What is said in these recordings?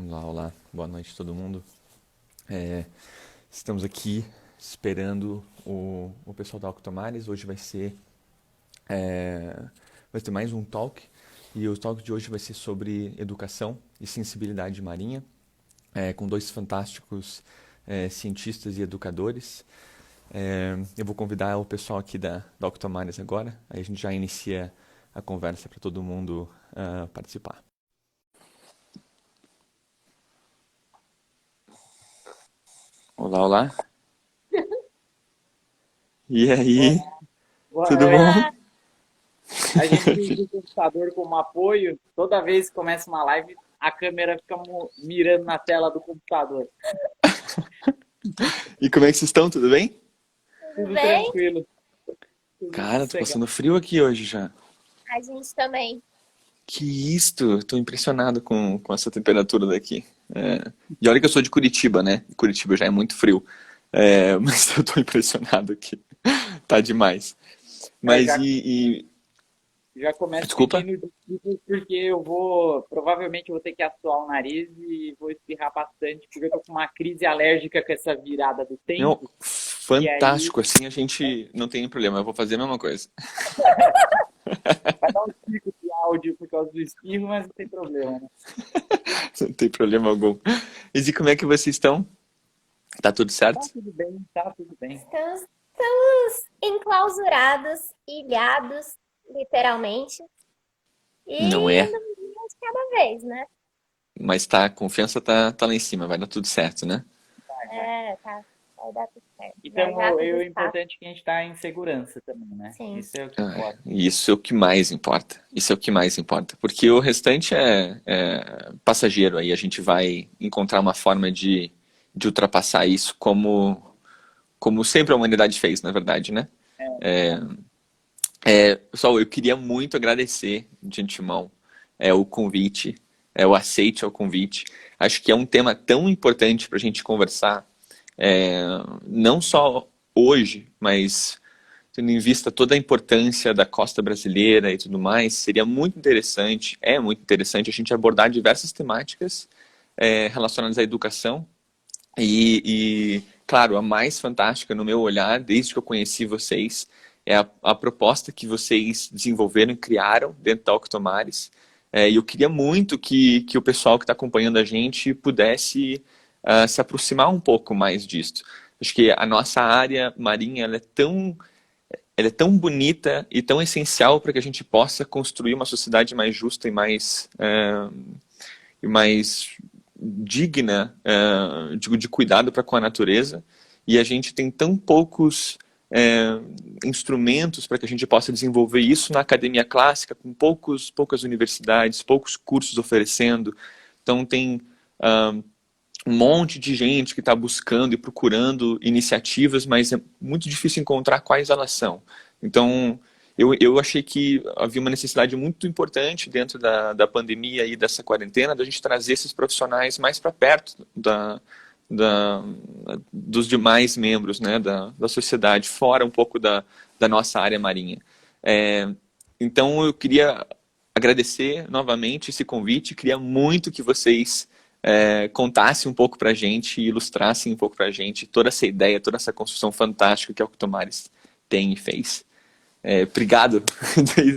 Olá, olá. Boa noite, todo mundo. É, Estamos aqui esperando o pessoal da Octomares. Hoje vai ter mais um talk. E o talk de hoje vai ser sobre educação e sensibilidade marinha, com dois fantásticos cientistas e educadores. Eu vou convidar o pessoal aqui da Octomares agora. Aí a gente já inicia a conversa para todo mundo participar. Olá, olá. E aí, Olá, boa tudo noite. bom? Olá, A gente usa o computador como apoio. Toda vez que começa uma live, a câmera fica mirando na tela do computador. E como é que vocês estão? Tudo bem? tudo Tudo bem? tranquilo, tudo Cara, tô sossegado. passando frio aqui hoje já. A gente também. Que isto? Tô impressionado com essa temperatura daqui. E olha que eu sou de Curitiba, né? Curitiba já é muito frio. Mas eu tô impressionado aqui. Tá demais. É, Mas já, já começo Desculpa? pedindo desculpas porque provavelmente eu vou ter que assoar o nariz e vou espirrar bastante, porque eu tô com uma crise alérgica com essa virada do Não, tempo. E aí fantástico. Assim a gente não tem problema. Eu vou fazer a mesma coisa. vai dar um pico de áudio por causa do espirro, mas não tem problema, né? Não tem problema algum. E como é que vocês estão? Tá tudo Tá certo? tudo bem, tá tudo bem. Estamos enclausurados, ilhados, literalmente, Não e é? indo um dia de cada vez, né? Mas tá, a confiança tá lá em cima. Vai dar tudo certo, né? Vai. Tá, vai dar tudo certo. Já já Então, tudo o está. importante é que a gente está em segurança também, né? Sim, Isso é o que importa. Isso é o que mais importa. Isso é o que mais importa. Porque o restante é passageiro. Aí a gente vai encontrar uma forma de ultrapassar isso como sempre a humanidade fez, na verdade, né? Pessoal, eu queria muito agradecer de antemão o convite, o aceite ao convite. Acho que é um tema tão importante para a gente conversar, é, não só hoje, mas tendo em vista toda a importância da costa brasileira e tudo mais, seria muito interessante, é muito interessante a gente abordar diversas temáticas relacionadas à educação claro, a mais fantástica no meu olhar, desde que eu conheci vocês, é a proposta que vocês desenvolveram e criaram dentro da Octomares. E eu queria muito que o pessoal que está acompanhando a gente pudesse se aproximar um pouco mais disso. Acho que a nossa área marinha ela é tão bonita e tão essencial para que a gente possa construir uma sociedade mais justa e mais digna de cuidado para com a natureza. E a gente tem tão poucos instrumentos para que a gente possa desenvolver isso na academia clássica, com poucas universidades, poucos cursos oferecendo. Então tem um monte de gente que está buscando e procurando iniciativas, mas é muito difícil encontrar quais elas são. Então, eu achei que havia uma necessidade muito importante dentro da pandemia e dessa quarentena, da gente trazer esses profissionais mais para perto da, dos demais membros, né, da sociedade, fora um pouco da nossa área marinha. É, então, eu queria agradecer novamente esse convite, queria muito que vocês contasse um pouco para a gente e ilustrasse um pouco para a gente toda essa ideia, toda essa construção fantástica que a Octomares tem e fez. Obrigado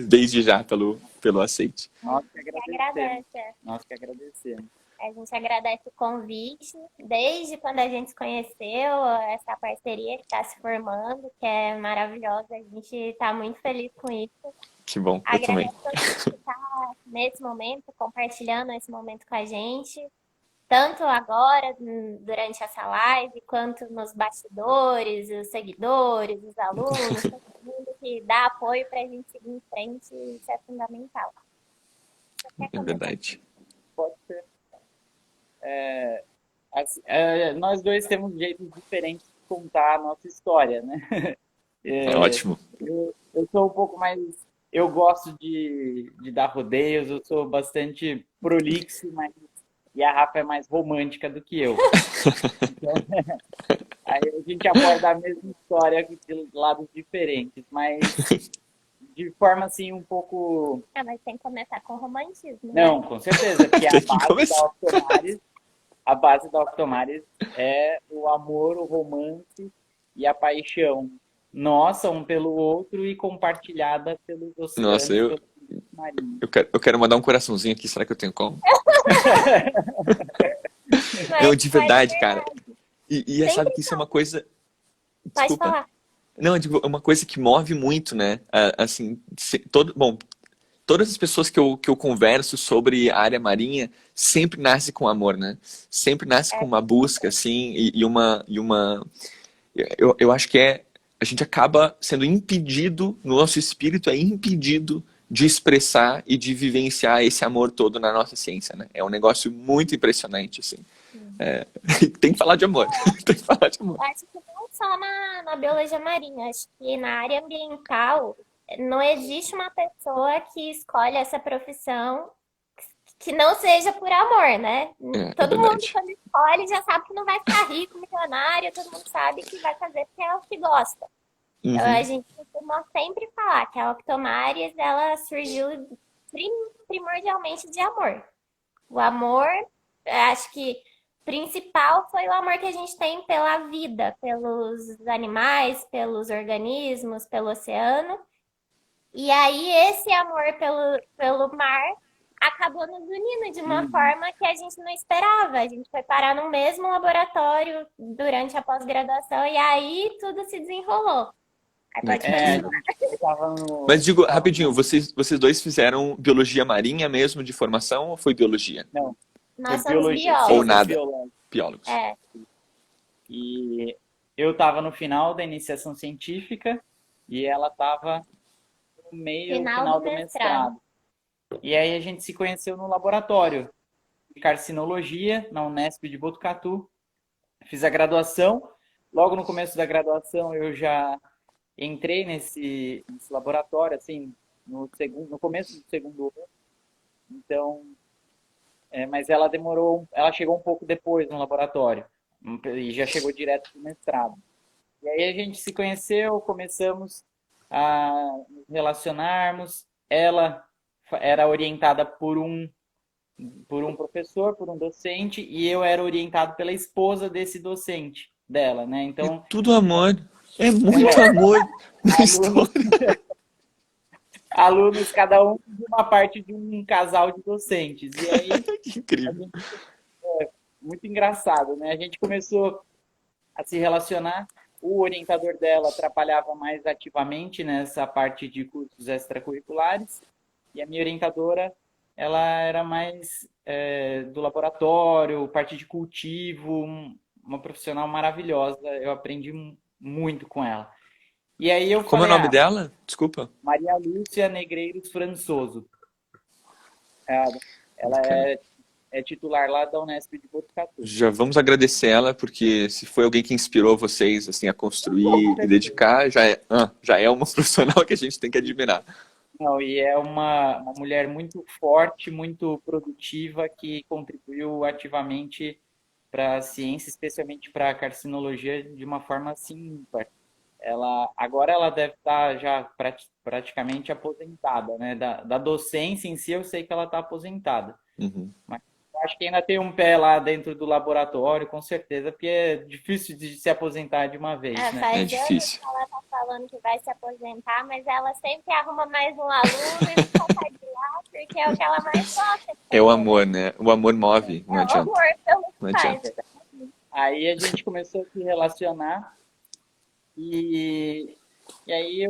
desde já pelo aceite. Nós que que agradecemos. agradece. Nós que agradecemos. A gente agradece o convite. Desde quando a gente se conheceu, essa parceria que está se formando, que é maravilhosa. A gente está muito feliz com isso. Que bom, eu também. Agradeço todo mundo que está nesse momento, compartilhando esse momento com a gente. Tanto agora, durante essa live, quanto nos bastidores, os seguidores, os alunos, todo mundo que dá apoio para a gente seguir em frente, isso é fundamental. Você quer É comentar? verdade. Pode ser. Nós dois temos jeitos diferentes de contar a nossa história, né? É, Ótimo. eu sou um pouco mais. Eu gosto de dar rodeios, eu sou bastante prolixo, e a Rafa é mais romântica do que eu. Então, aí a gente aborda a mesma história de lados diferentes, mas de forma assim um pouco. Ah, mas tem que começar com romantismo, né? Não, com certeza, porque a Tem que base da começar. Octomares a base da Octomares é o amor, o romance e a paixão nossa um pelo outro e compartilhada pelos Nossa, oceanos, pelos marinhos. eu quero mandar um coraçãozinho aqui, será que eu tenho como? Não, de Mas verdade, cara. E sabe sempre que isso é uma coisa. pode Desculpa. falar. Não, eu digo, é uma coisa que move muito, né? Assim, bom, todas as pessoas que eu converso sobre a área marinha sempre nasce com amor, né? Sempre nasce com uma busca, assim, eu acho que a gente acaba sendo impedido, no nosso espírito é impedido de expressar e de vivenciar esse amor todo na nossa ciência, né? É um negócio muito impressionante, assim. É, tem que falar de amor, tem que falar de amor. Eu acho que não só na biologia marinha, acho que na área ambiental não existe uma pessoa que escolhe essa profissão que não seja por amor, né? É Todo mundo, verdade. quando escolhe, já sabe que não vai ficar rico, milionário, todo mundo sabe que vai fazer porque é o que gosta. Então, a Uhum. gente costuma sempre falar que a Octomares, ela surgiu primordialmente de amor. O amor, acho que principal foi o amor que a gente tem pela vida, pelos animais, pelos organismos, pelo oceano. E aí esse amor pelo mar acabou nos unindo de uma Uhum. forma que a gente não esperava. A gente foi parar no mesmo laboratório durante a pós-graduação e aí tudo se desenrolou. Aí Ai, pode que É, incrível. continuar. eu tava Mas no, digo, tava rapidinho, no, vocês dois fizeram biologia marinha mesmo de formação ou foi biologia? não, foi Nós somos biologia, Ou biólogos. ciências nada? biológicas. Biólogos. É, E eu estava no final da iniciação científica e ela estava no meio, final final do do mestrado. mestrado. E aí a gente se conheceu no laboratório de carcinologia na Unesp de Botucatu. Fiz a graduação. Logo no começo da graduação eu já entrei nesse laboratório, assim, no começo do segundo ano. Então, mas ela demorou, ela chegou um pouco depois no laboratório e já chegou direto para o mestrado. E aí a gente se conheceu, começamos a nos relacionarmos. Ela era orientada por um professor, por um docente, e eu era orientado pela esposa desse docente dela, né? É Então, tudo amor. É muito amor na alunos, história. alunos, cada um de uma parte de um casal de docentes. E aí, Que a incrível. gente, muito engraçado, né? A gente começou a se relacionar. O orientador dela trabalhava mais ativamente nessa parte de cursos extracurriculares e a minha orientadora ela era mais do laboratório, parte de cultivo, uma profissional maravilhosa. Eu aprendi muito com ela. E aí eu Como é o falei, nome dela? Desculpa. Maria Lúcia Negreiros Françoso. Ela Bacana. é titular lá da Unesp de Botucatu. Já vamos agradecer ela, porque se foi alguém que inspirou vocês assim, a construir e dedicar, já é uma profissional que a gente tem que admirar. Não, e é uma mulher muito forte, muito produtiva, que contribuiu ativamente para a ciência, especialmente para a carcinologia, de uma forma assim ímpar. Agora ela deve estar já praticamente aposentada, né? Da docência em si, eu sei que ela está aposentada. Uhum. Mas eu acho que ainda tem um pé lá dentro do laboratório, com certeza, porque é difícil de se aposentar de uma vez, né? É Faz anos difícil. que ela tá falando que vai se aposentar, mas ela sempre arruma mais um aluno e não sai de lá, porque é o que ela mais gosta de É o fazer, né? amor, né? O amor move, não É o adianta. amor pelo que Não faz. adianta. Aí a gente começou a se relacionar e aí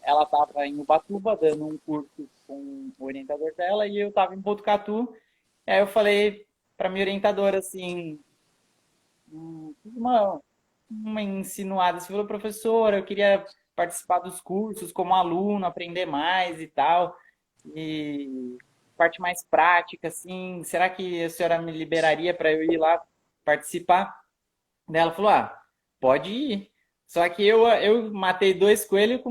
ela estava em Ubatuba dando um curso com o orientador dela e eu estava em Botucatu. E aí eu falei para minha orientadora assim, uma insinuada, você falou, professora, eu queria participar dos cursos como aluno, aprender mais e tal, e parte mais prática, assim, será que a senhora me liberaria para eu ir lá participar? Daí ela falou, pode ir. Só que eu matei dois coelhos com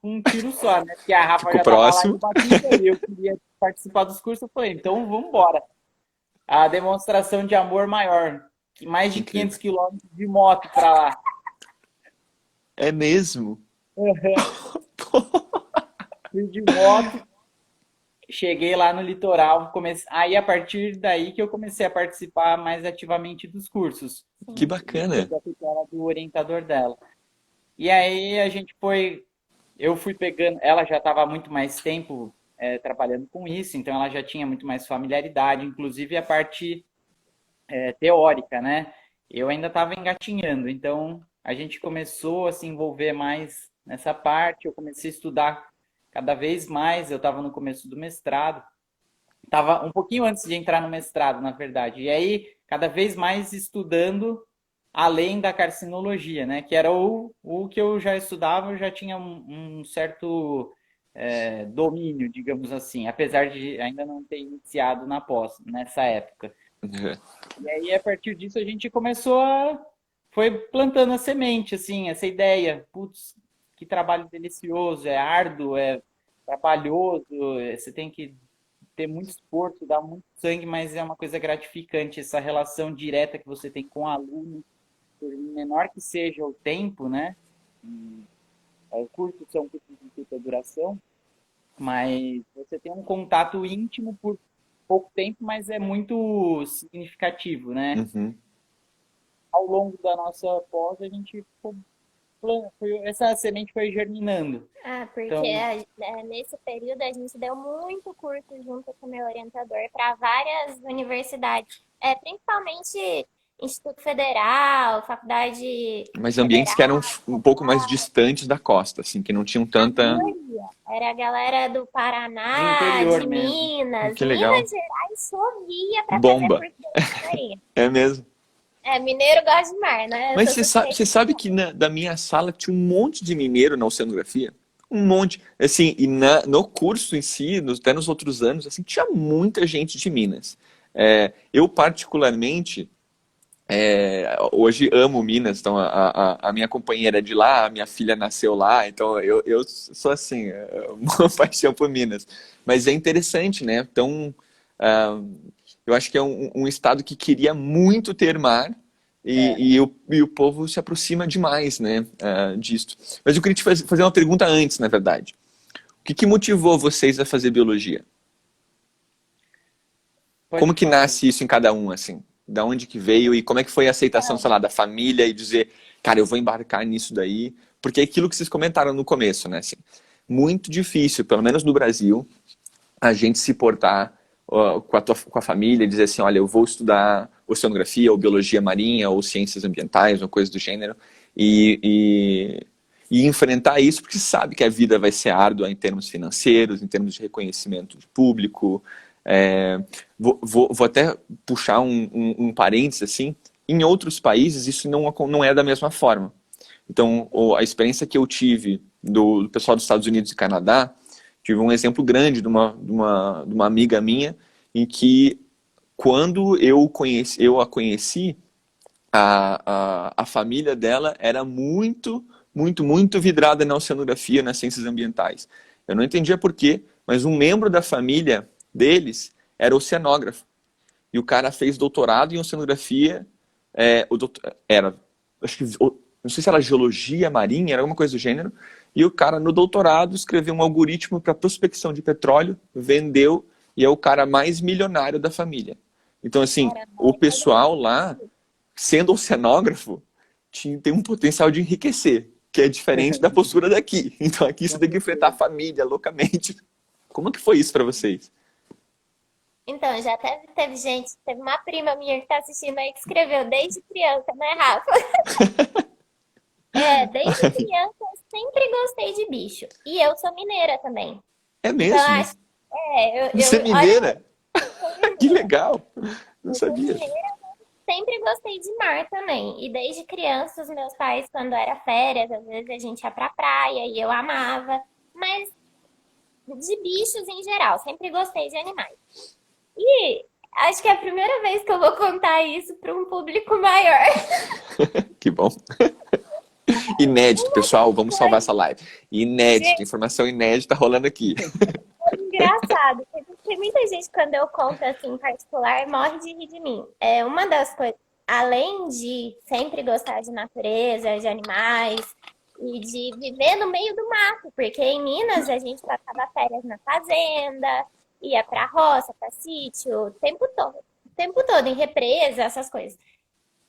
um tiro só, né? Porque a Rafa Ficou já estava lá em próximo. Ubatuba e eu queria participar dos cursos. Eu falei, então vamos embora. A demonstração de amor maior, que mais Que de 500 incrível. quilômetros de moto para lá. É mesmo? Fui de moto cheguei lá no litoral, aí a partir daí que eu comecei a participar mais ativamente dos cursos. Que Sim. bacana. Da tutela do orientador dela. E aí eu fui pegando, ela já estava há muito mais tempo trabalhando com isso, então ela já tinha muito mais familiaridade, inclusive a parte teórica, né? Eu ainda estava engatinhando, então a gente começou a se envolver mais nessa parte, eu comecei a estudar cada vez mais, eu estava no começo do mestrado, estava um pouquinho antes de entrar no mestrado, na verdade, e aí cada vez mais estudando além da carcinologia, né? Que era o que eu já estudava, eu já tinha um certo domínio, digamos assim, apesar de ainda não ter iniciado na pós, nessa época. Uhum. E aí, a partir disso, a gente foi plantando a semente, assim, essa ideia. Putz, que trabalho delicioso, é árduo, é trabalhoso, você tem que ter muito esforço, dar muito sangue, mas é uma coisa gratificante, essa relação direta que você tem com o aluno, por menor que seja o tempo, né? Cursos são cursos de curta duração, mas você tem um contato íntimo por pouco tempo, mas é muito significativo, né? Uhum. Ao longo da nossa pós, a gente essa semente foi germinando. Ah, porque Então, nesse período a gente deu muito curso junto com o meu orientador para várias universidades, principalmente Instituto Federal, Faculdade Mas ambientes que Federal, eram um pouco mais distantes da costa, assim, que não tinham a tanta... maioria. Era a galera do de Paraná, interior de mesmo. Minas. Que legal. Minas Gerais chovia para fazer Bomba. curso de engenharia. É mesmo. Mineiro gosta de mar, né? Eu Mas sou você suspeita. sabe que da minha sala tinha um monte de mineiro na oceanografia? Um monte. Assim, e no curso em si, até nos outros anos, assim, tinha muita gente de Minas. Eu, particularmente, hoje amo Minas, então a minha companheira é de lá, a minha filha nasceu lá, então eu sou assim, uma paixão por Minas. Mas é interessante, né? Então, ah, eu acho que é um estado que queria muito ter mar É, e o povo se aproxima demais, né, disto. Mas eu queria te fazer uma pergunta antes, na verdade. O que motivou vocês a fazer biologia? pode Como que falar. nasce isso em cada um, assim? Da onde que veio e como é que foi a aceitação, sei lá, da família e dizer, cara, eu vou embarcar nisso daí? Porque é aquilo que vocês comentaram no começo, né? Assim, muito difícil, pelo menos no Brasil, a gente se portar com a família e dizer assim, olha, eu vou estudar oceanografia ou biologia marinha ou ciências ambientais ou coisa do gênero e enfrentar isso porque sabe que a vida vai ser árdua em termos financeiros, em termos de reconhecimento de público. Vou até puxar um parênteses assim. Em outros países isso não é da mesma forma. Então, a experiência que eu tive do pessoal dos Estados Unidos e Canadá, tive um exemplo grande de uma amiga minha, em que quando eu a conheci, a família dela era muito, muito, muito vidrada na oceanografia, nas ciências ambientais. Eu não entendia por quê, mas um membro da família deles era oceanógrafo. E o cara fez doutorado em oceanografia, acho que, não sei se era geologia marinha, era alguma coisa do gênero, e o cara no doutorado escreveu um algoritmo para prospecção de petróleo, vendeu, e é o cara mais milionário da família. Então, assim, Caramba, o mas é pessoal lá, sendo oceanógrafo, tem um potencial de enriquecer, que é diferente da postura daqui. Então aqui você Com tem que enfrentar a certeza. família loucamente. Como que foi isso para vocês? Então, já teve gente, teve uma prima minha que tá assistindo aí que escreveu desde criança, né, Rafa? Desde criança eu sempre gostei de bicho. E eu sou mineira também. É Então, eu mesmo? acho, Você é olha, mineira? eu sou Que mineira. legal! Não Eu sou sabia. mineira, sempre gostei de mar também. E desde criança, os meus pais, quando era férias, às vezes a gente ia pra praia e eu amava. Mas de bichos em geral, sempre gostei de animais. E acho que é a primeira vez que eu vou contar isso para um público maior. Que bom. Inédito, Uma pessoal, das vamos salvar essa coisas, live. Inédito, gente, informação inédita rolando aqui. engraçado. Tem muita gente, quando eu conto assim em particular, morre de rir de mim. Uma das coisas, além de sempre gostar de natureza, de animais e de viver no meio do mato, porque em Minas a gente passava férias na fazenda, ia pra roça, pra sítio, o tempo todo, em represa, essas coisas.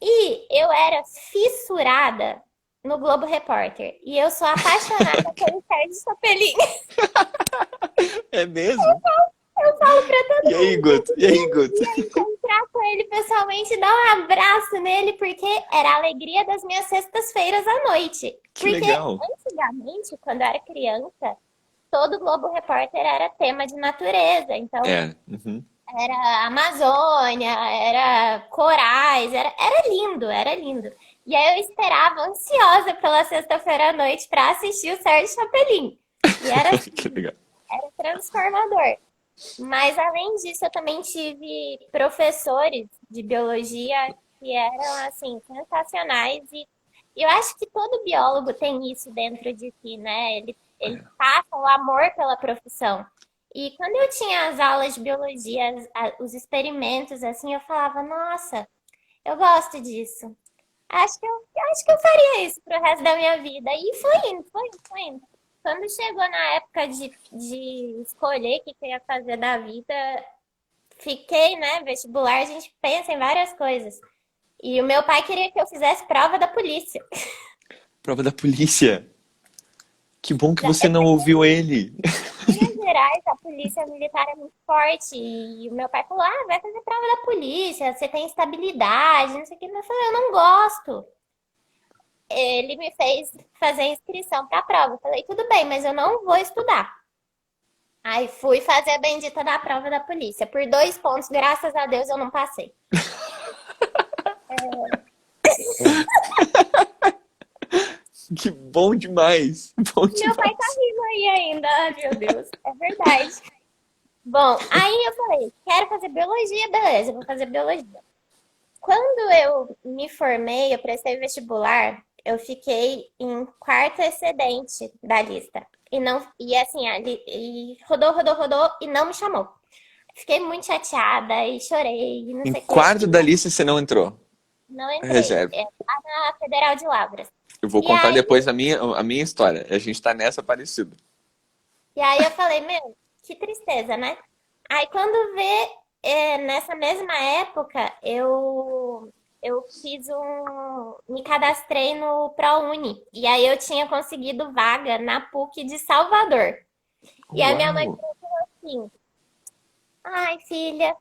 E eu era fissurada no Globo Repórter. E eu sou apaixonada pelo Sérgio Chapelin. É mesmo? Eu falo pra todo E aí, Guto? E aí, Guto? dia encontrar com ele pessoalmente, dar um abraço nele, porque era a alegria das minhas sextas-feiras à noite. Que Porque legal. antigamente, quando eu era criança, todo Globo Repórter era tema de natureza. Então, É. Uhum. era Amazônia, era corais, era lindo, era lindo. E aí eu esperava ansiosa pela sexta-feira à noite para assistir o Sérgio Chapelin. E era, Que legal. era transformador. Mas além disso, eu também tive professores de biologia que eram assim sensacionais e eu acho que todo biólogo tem isso dentro de si, né? Ele passa o amor pela profissão. E quando eu tinha as aulas de biologia, os experimentos, assim, eu falava, nossa, eu gosto disso. Acho que eu faria isso pro resto da minha vida. E foi indo, foi indo, foi indo. Quando chegou na época de escolher o que eu ia fazer da vida, fiquei, né, vestibular, a gente pensa em várias coisas. E o meu pai queria que eu fizesse prova da polícia. Prova da polícia. Que bom que Já- você não ouviu ele. Em Minas Gerais, a polícia militar é muito forte. E o meu pai falou: ah, vai fazer prova da polícia, você tem estabilidade, não sei o que. Mas eu falei: eu não gosto. Ele me fez fazer inscrição para a prova. Eu falei: tudo bem, mas eu não vou estudar. Aí fui fazer a bendita da prova da polícia. Por 2 pontos, graças a Deus, eu não passei. Que bom demais. Bom Meu pai tá demais. rindo aí ainda. Ai, meu Deus, é verdade. Bom, aí eu falei: quero fazer biologia, beleza, eu vou fazer biologia. Quando eu me formei, eu prestei vestibular, eu fiquei em quarto excedente da lista. E não, e assim, e rodou, rodou, rodou e não me chamou. Fiquei muito chateada e chorei, e não Em sei o quê. quarto da lista você não entrou. Não entrei. Reserva. É lá na Federal de Lavras. Eu vou E contar aí, depois a minha história. A gente tá nessa parecida. e aí eu falei, meu, que tristeza, né? Aí quando vê, nessa mesma época, eu me cadastrei no ProUni. E aí eu tinha conseguido vaga na PUC de Salvador. E a minha mãe Uau. falou assim, ai, filha,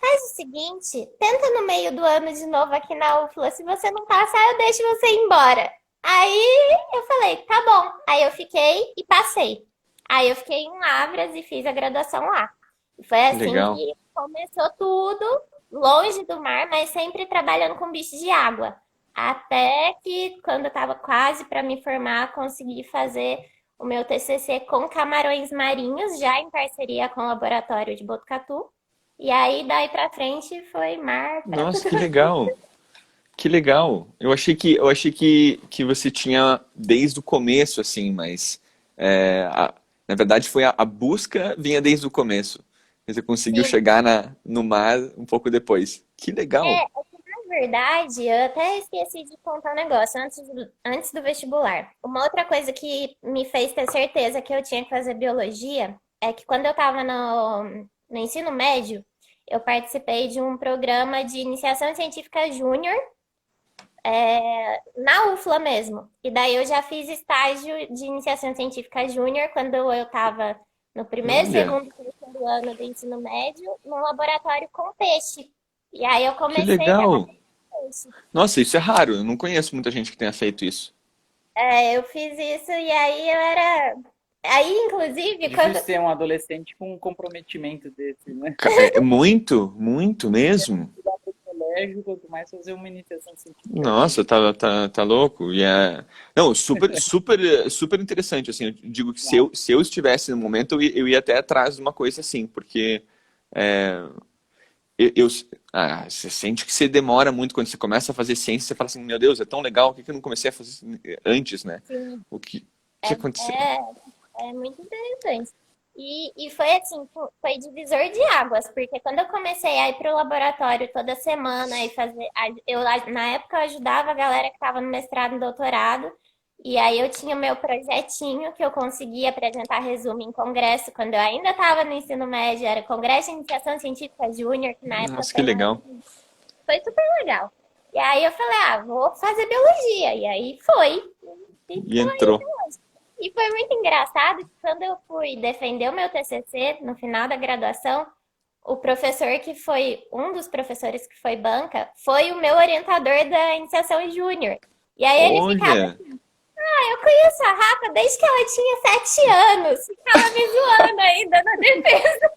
faz o seguinte, tenta no meio do ano de novo aqui na UFLA. Se você não passar, eu deixo você ir embora. Aí eu falei, tá bom. Aí eu fiquei e passei. Aí eu fiquei em Lavras e fiz a graduação lá. E foi Que assim legal. que começou tudo, longe do mar, mas sempre trabalhando com bicho de água. Até que, quando eu estava quase para me formar, consegui fazer o meu TCC com camarões marinhos, já em parceria com o laboratório de Botucatu. E aí, daí pra frente, foi mar pra Nossa, tudo. que legal. Que legal. Eu achei que você tinha desde o começo, assim, mas na verdade foi a busca vinha desde o começo. Você conseguiu Sim, chegar no mar um pouco depois. Que legal. é que na verdade, eu até esqueci de contar um negócio antes do vestibular. Uma outra coisa que me fez ter certeza que eu tinha que fazer biologia é que quando eu estava no ensino médio, eu participei de um programa de iniciação científica júnior, na UFLA mesmo. E daí eu já fiz estágio de iniciação científica júnior quando eu estava no primeiro, Olha, segundo, terceiro ano do ensino médio, num laboratório com peixe. E aí eu que comecei a trabalhar legal. com peixe. Nossa, isso é raro. Eu não conheço muita gente que tenha feito isso. Eu fiz isso e aí eu era. Aí, inclusive, quando. Difícil ser um adolescente com um comprometimento desse, né? É muito, muito mesmo. Estudar para o colégio, quanto mais fazer uma iniciação científica Nossa, junto. tá louco. Não, super, super, super interessante, assim. Eu digo que se eu estivesse no momento, eu ia até atrás de uma coisa assim, porque é, você sente que você demora muito quando você começa a fazer ciência, você fala assim, meu Deus, é tão legal, por que que eu não comecei a fazer antes, né? Sim, O que aconteceu? é muito interessante. E foi assim, foi divisor de águas, porque quando eu comecei a ir para o laboratório toda semana e fazer. Na época eu ajudava a galera que estava no mestrado e doutorado, E aí eu tinha o meu projetinho que eu conseguia apresentar resumo em congresso quando eu ainda estava no ensino médio, era Congresso de Iniciação Científica Júnior, que na época Nossa, que legal. foi super legal. E aí eu falei, ah, vou fazer biologia. E aí foi. E E entrou. E foi muito engraçado que quando eu fui defender o meu TCC no final da graduação, o professor que foi, um dos professores que foi banca, foi o meu orientador da iniciação júnior. E aí ele ficava, Olha, eu conheço a Rafa desde que ela tinha 7 anos. Ficava me zoando ainda na defesa.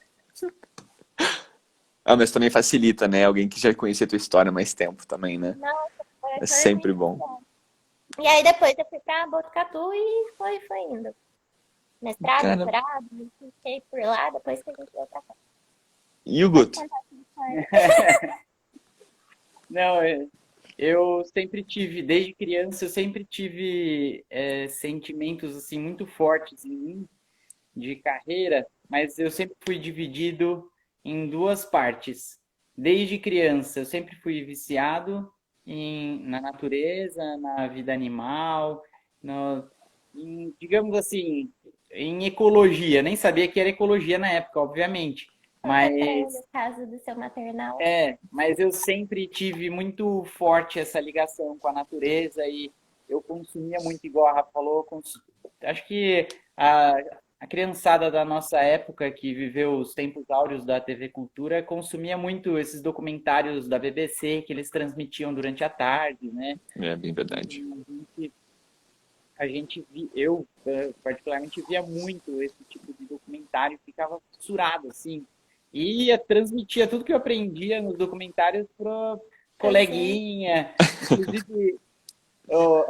mas também facilita, né? Alguém que já conhecia a tua história há mais tempo também, né? Nossa, É foi sempre muito bom. bom. E aí depois eu fui pra Botucatu e foi indo. Mestrado, Cara, doutorado, fiquei por lá, depois que a gente veio pra cá. e o Pode Guto? contar essa história. Não, eu sempre tive, desde criança, eu sempre tive sentimentos assim muito fortes em mim de carreira, mas eu sempre fui dividido em duas partes. Desde criança, eu sempre fui viciado na natureza, na vida animal, digamos assim, em ecologia. Nem sabia que era ecologia na época, obviamente, Conta pra ele mas o caso do seu maternal. mas eu sempre tive muito forte essa ligação com a natureza e eu consumia muito, igual a Rafa falou, acho que a, a criançada da nossa época, que viveu os tempos áureos da TV Cultura, consumia muito esses documentários da BBC que eles transmitiam durante a tarde, né? É bem verdade. E eu particularmente via muito esse tipo de documentário, ficava fissurado, assim. E transmitia tudo que eu aprendia nos documentários pro Você. coleguinha. Inclusive, eu-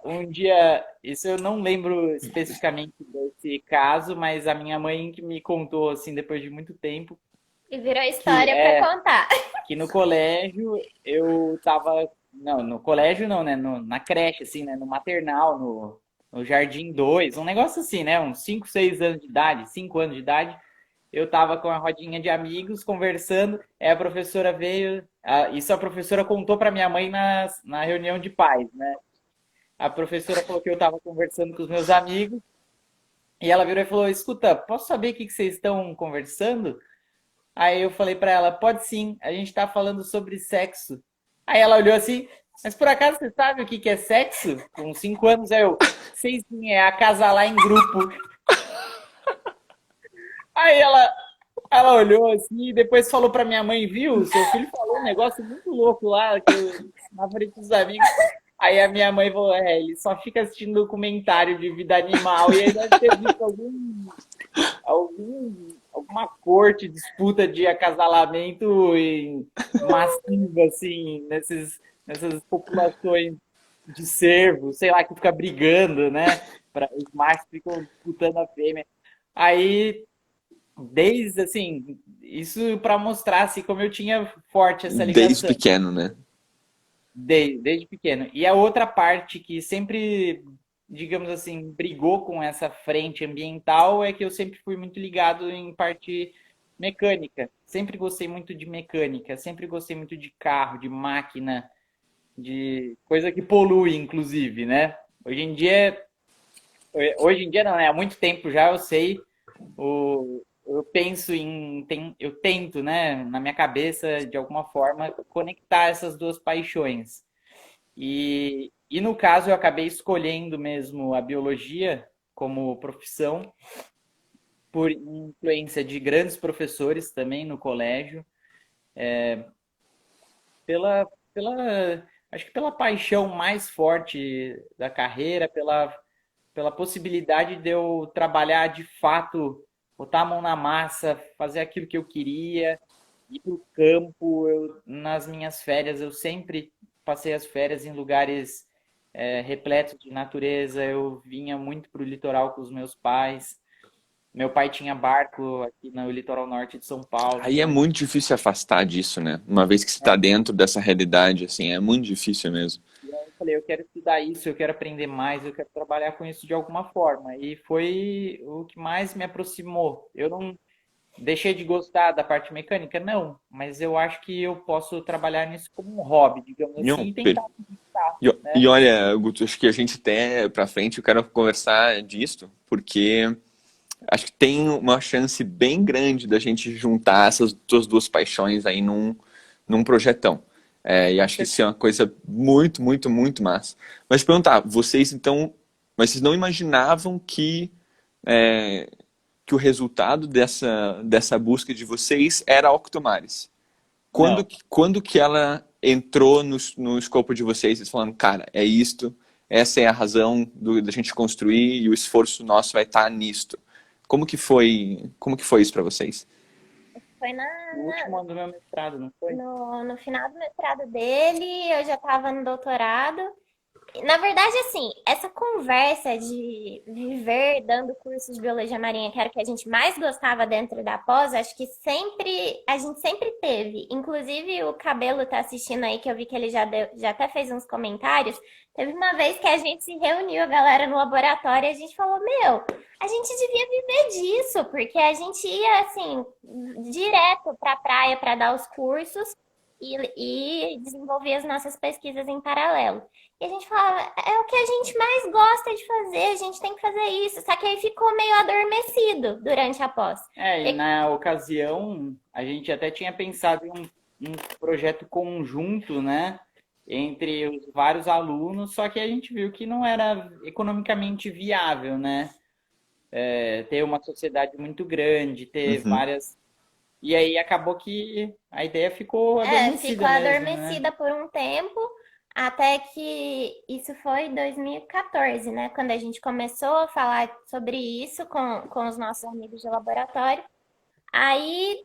um dia, isso eu não lembro especificamente desse caso, mas a minha mãe que me contou, assim, depois de muito tempo, E virou que história pra contar. que no colégio eu tava. Não, no colégio não, né? Na creche, assim, né? No maternal, no Jardim 2 um negócio assim, né? Uns 5 6 anos de idade, 5 anos de idade. Eu tava com a rodinha de amigos conversando, aí a professora veio. Isso a professora contou pra minha mãe na reunião de pais, né? A professora falou que eu tava conversando com os meus amigos, e ela virou e falou: Escuta, posso saber o que vocês estão conversando? Aí eu falei pra ela, pode sim, a gente tá falando sobre sexo. Aí ela olhou assim, mas por acaso você sabe o que que é sexo? Com 5 anos, aí eu, sei sim, é acasalar em grupo. Aí ela olhou assim e depois falou pra minha mãe, viu? Seu filho falou um negócio muito louco lá, na frente dos amigos. Aí a minha mãe falou, ele só fica assistindo documentário de vida animal e aí deve ter visto alguma corte, disputa de acasalamento massiva, assim, nessas populações de cervo, sei lá, que fica brigando, né? Os machos ficam disputando a fêmea. Aí, desde, assim, isso para mostrar, assim, como eu tinha forte essa Desde ligação, pequeno, né? desde pequeno. E a outra parte que sempre, digamos assim, brigou com essa frente ambiental é que eu sempre fui muito ligado em parte mecânica. Sempre gostei muito de mecânica, sempre gostei muito de carro, de máquina, de coisa que polui, inclusive, né? Hoje em dia não, né? Há muito tempo já eu sei, eu penso eu tento, né, na minha cabeça, de alguma forma, conectar essas duas paixões. E no caso eu acabei escolhendo mesmo a biologia como profissão por influência de grandes professores também no colégio, acho que pela paixão mais forte da carreira, pela possibilidade de eu trabalhar de fato, botar a mão na massa, fazer aquilo que eu queria, ir para o campo. Nas minhas férias, eu sempre passei as férias em lugares repletos de natureza. Eu vinha muito para o litoral com os meus pais. Meu pai tinha barco aqui no litoral norte de São Paulo, Aí é então muito difícil se afastar disso, né? Uma vez que você está dentro dessa realidade, assim, é muito difícil mesmo. eu falei, eu quero estudar isso, eu quero aprender mais, eu quero trabalhar com isso de alguma forma. E foi o que mais me aproximou. Eu não deixei de gostar da parte mecânica, não, mas eu acho que eu posso trabalhar nisso como um hobby, digamos assim, Não, e tentar. E olha, Guto, acho que a gente até pra frente eu quero conversar disso, porque acho que tem uma chance bem grande da gente juntar essas duas paixões aí num projetão. E acho que isso é uma coisa muito, muito, muito massa. Mas perguntar, vocês então, mas vocês não imaginavam é, que o resultado dessa busca de vocês era a Octomares? Não. Quando que ela entrou no escopo de vocês, vocês falando, cara, é isto, essa é a razão da gente construir e o esforço nosso vai estar nisto. Como que foi isso para vocês? Foi No último ano do meu mestrado, não foi? no final do mestrado dele, eu já estava no doutorado. Na verdade, assim, essa conversa de viver dando cursos de biologia marinha, que era o que a gente mais gostava dentro da pós, acho que a gente sempre teve. Inclusive, o Cabelo tá assistindo aí, que eu vi que ele já até fez uns comentários. Teve uma vez que a gente se reuniu, a galera no laboratório, e a gente falou, meu, a gente devia viver disso, porque a gente ia, assim, direto pra praia para dar os cursos e desenvolver as nossas pesquisas em paralelo. E a gente falava, é o que a gente mais gosta de fazer, a gente tem que fazer isso. Só que aí ficou meio adormecido durante a pós. E na ocasião, a gente até tinha pensado em um projeto conjunto, né, entre os vários alunos, só que a gente viu que não era economicamente viável, né, ter uma sociedade muito grande, ter Uhum. várias... E aí acabou que a ideia ficou adormecida Ficou mesmo, né? adormecida por um tempo, até que isso foi em 2014, né? Quando a gente começou a falar sobre isso com os nossos amigos de laboratório. Aí,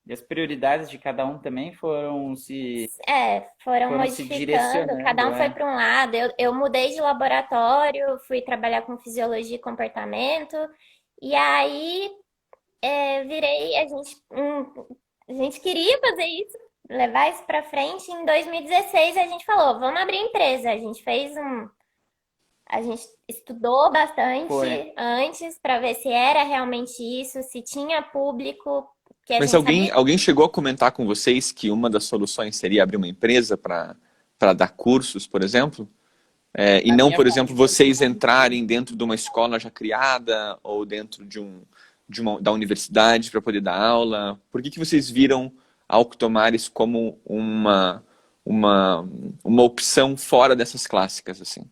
E as prioridades de cada um também foram foram se modificando, cada direcionando, um foi para um lado. Eu mudei de laboratório, fui trabalhar com fisiologia e comportamento, e aí virei, a gente queria fazer isso, levar isso para frente. Em 2016 a gente falou, vamos abrir empresa. A gente estudou bastante Foi. antes para ver se era realmente isso, se tinha público, que a Mas gente sabia. alguém chegou a comentar com vocês que uma das soluções seria abrir uma empresa para dar cursos, por exemplo? E Na não, minha por exemplo, família, vocês entrarem dentro de uma escola já criada ou dentro da universidade para poder dar aula? Por que vocês viram a Octomares como uma opção fora dessas clássicas, assim?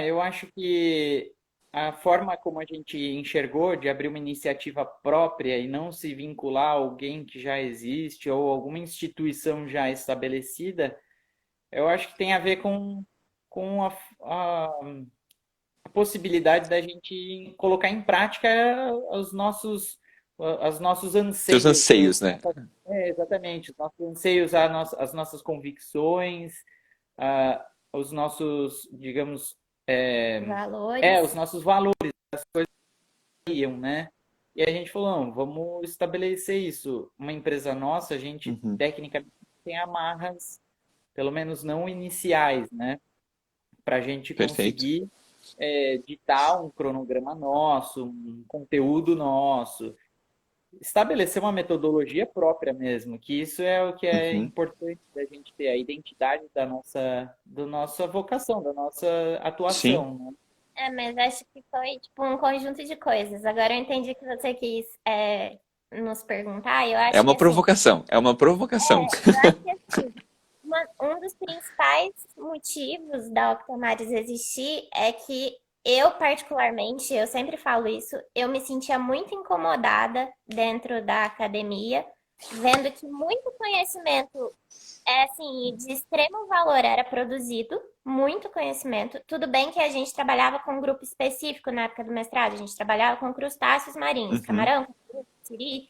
eu acho que a forma como a gente enxergou de abrir uma iniciativa própria e não se vincular a alguém que já existe ou alguma instituição já estabelecida, eu acho que tem a ver com a possibilidade da gente colocar em prática os nossos Seus anseios, anseios, né? exatamente, os nossos anseios, as nossas convicções, os nossos, digamos, os Valores. nossos valores, né? E a gente falou, não, vamos estabelecer isso. Uma empresa nossa, a gente Uhum, tecnicamente tem amarras, pelo menos não iniciais, né? Para a gente perfeito. conseguir ditar um cronograma nosso, um conteúdo nosso, estabelecer uma metodologia própria mesmo, que isso é o que é Uhum, importante da gente ter, a identidade da nossa vocação, da nossa sim. atuação, né? Mas acho que foi tipo um conjunto de coisas. Agora eu entendi que você quis nos perguntar. Eu É acho que uma assim, provocação, é uma provocação. eu acho que assim, um dos principais motivos da Octomares existir é que eu, particularmente, eu sempre falo isso, eu me sentia muito incomodada dentro da academia, vendo que muito conhecimento assim, de extremo valor era produzido, muito conhecimento. Tudo bem que a gente trabalhava com um grupo específico na época do mestrado, a gente trabalhava com crustáceos marinhos, Uhum, camarão, siri,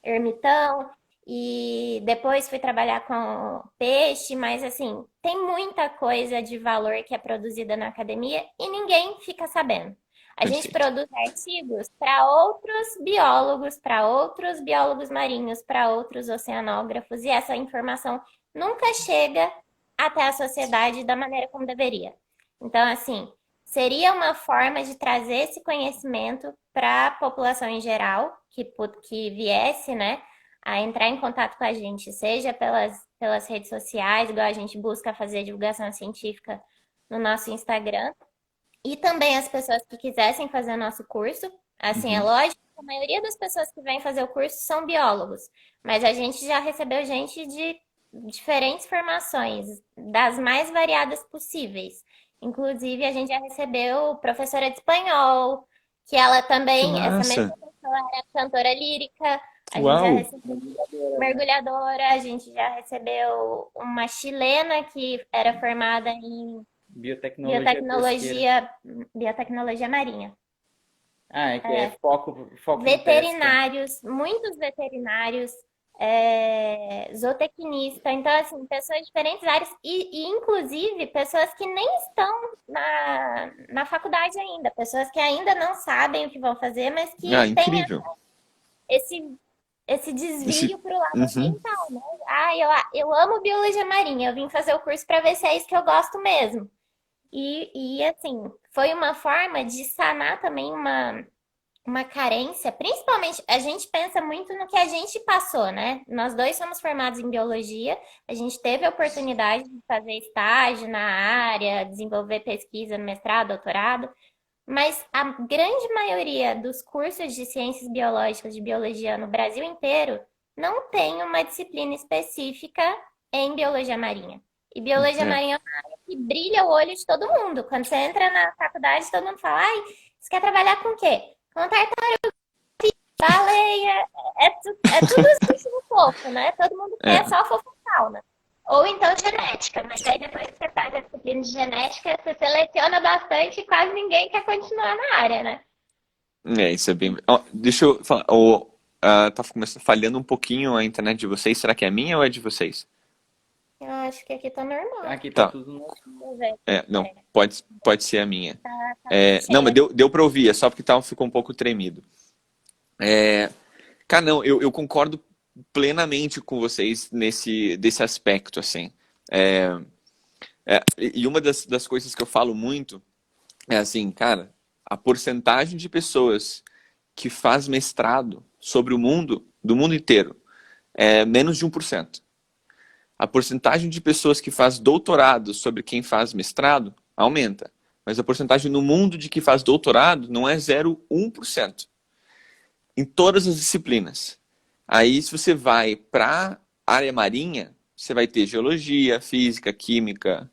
ermitão, e depois fui trabalhar com peixe, mas assim, tem muita coisa de valor que é produzida na academia e ninguém fica sabendo. A gente perfeito. produz artigos para outros biólogos marinhos, para outros oceanógrafos, e essa informação nunca chega até a sociedade da maneira como deveria. Então, assim, seria uma forma de trazer esse conhecimento para a população em geral, que viesse, né, a entrar em contato com a gente, seja pelas redes sociais, igual a gente busca fazer divulgação científica no nosso Instagram. E também as pessoas que quisessem fazer o nosso curso. Assim, é Uhum. lógico que a maioria das pessoas que vêm fazer o curso são biólogos, mas a gente já recebeu gente de diferentes formações, das mais variadas possíveis. Inclusive, a gente já recebeu professora de espanhol, que ela Que também, essa mesma massa! pessoa era cantora lírica. A gente já Uau! recebeu mergulhadora, a gente já recebeu uma chilena que era formada em Biotecnologia pesqueira. biotecnologia, biotecnologia marinha. Ah, é que é É, foco em pesca. veterinários, muitos veterinários, zootecnista, então assim, pessoas de diferentes áreas e inclusive pessoas que nem estão na faculdade ainda, pessoas que ainda não sabem o que vão fazer, mas Ah, que têm incrível! esse, esse desvio Esse... para o lado Uhum. ambiental, né? Ah, eu amo biologia marinha, eu vim fazer o curso para ver se é isso que eu gosto mesmo. E assim, foi uma forma de sanar também uma carência, principalmente a gente pensa muito no que a gente passou, né? Nós dois somos formados em biologia, a gente teve a oportunidade de fazer estágio na área, desenvolver pesquisa no mestrado, doutorado, mas a grande maioria dos cursos de ciências biológicas de biologia no Brasil inteiro não tem uma disciplina específica em biologia marinha. E biologia É. marinha é uma área que brilha o olho de todo mundo. Quando você entra na faculdade, todo mundo fala: ai, você quer trabalhar com o quê? Com baleia, é tudo bicho no fofo, né? Todo mundo quer É. só fofofauna. Ou então genética, mas aí depois que você faz a disciplina de genética, você seleciona bastante e quase ninguém quer continuar na área, né? É, isso é bem. Ó, deixa eu falar. Tá começando, falhando um pouquinho a internet de vocês. Será que é minha ou é de vocês? Eu acho que aqui tá normal. Aqui tá Tá. tudo no. Vamos ver. Não, pode ser a minha. Tá tudo Não, mas cheio. deu pra ouvir, é só porque ficou um pouco tremido. Cara, não, eu concordo plenamente com vocês desse aspecto, assim. E uma das coisas que eu falo muito é assim, cara, a porcentagem de pessoas que faz mestrado sobre o mundo, do mundo inteiro, é menos de 1%. A porcentagem de pessoas que faz doutorado sobre quem faz mestrado aumenta. Mas a porcentagem no mundo de que faz doutorado não é 0,1%. Em todas as disciplinas. Aí, se você vai para a área marinha, você vai ter geologia, física, química,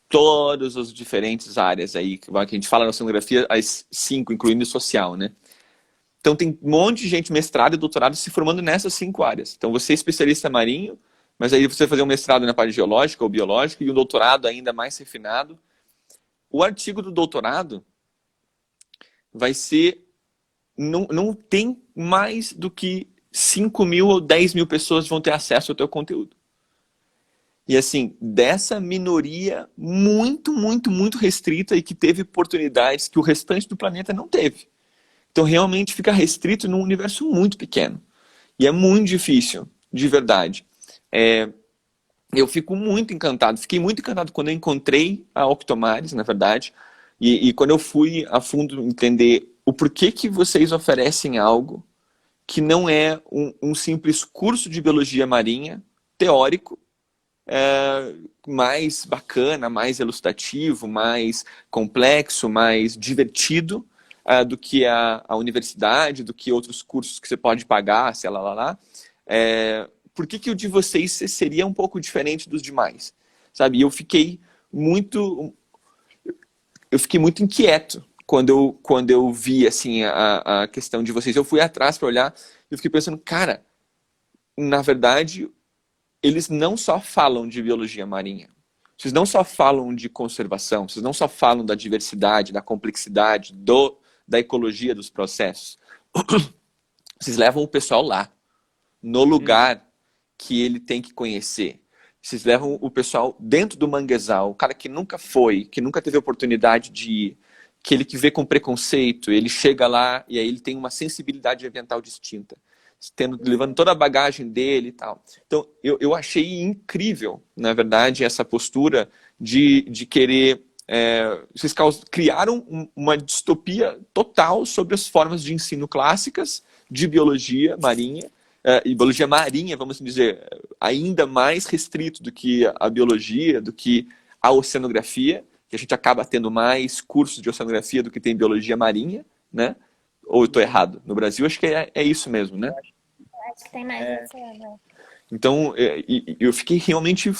todas as diferentes áreas aí, que a gente fala na oceanografia, as 5, incluindo social, né? Então tem um monte de gente mestrado e doutorado se formando nessas 5 áreas. Então você é especialista marinho, mas aí você vai fazer um mestrado na parte geológica ou biológica e um doutorado ainda mais refinado. O artigo do doutorado vai ser... Não tem mais do que 5 mil ou 10 mil pessoas vão ter acesso ao teu conteúdo. E assim, dessa minoria muito, muito, muito restrita e que teve oportunidades que o restante do planeta não teve. Então realmente fica restrito num universo muito pequeno. E é muito difícil, de verdade. Eu fico muito encantado, fiquei muito encantado quando eu encontrei a Octomares, na verdade, e quando eu fui a fundo entender o porquê que vocês oferecem algo que não é um simples curso de biologia marinha, teórico, mais bacana, mais elucidativo, mais complexo, mais divertido do que a universidade, do que outros cursos que você pode pagar, sei lá. Por que o de vocês seria um pouco diferente dos demais? Sabe? Eu fiquei muito inquieto quando eu vi assim a questão de vocês. Eu fui atrás para olhar e eu fiquei pensando, cara, na verdade, eles não só falam de biologia marinha. Vocês não só falam de conservação, vocês não só falam da diversidade, da complexidade, da ecologia dos processos. Vocês levam o pessoal lá, no Uhum. lugar que ele tem que conhecer. Vocês levam o pessoal dentro do manguezal, o cara que nunca foi, que nunca teve oportunidade de ir, aquele que vê com preconceito, ele chega lá e aí ele tem uma sensibilidade ambiental distinta, levando toda a bagagem dele e tal. Então, eu achei incrível, na verdade, essa postura de querer... vocês criaram uma distopia total sobre as formas de ensino clássicas de biologia marinha, e biologia marinha, vamos dizer, ainda mais restrito do que a biologia, do que a oceanografia, que a gente acaba tendo mais cursos de oceanografia do que tem biologia marinha, né? Ou eu estou errado? No Brasil, acho que é isso mesmo, né? Eu acho que tem mais oceano. Então, eu fiquei realmente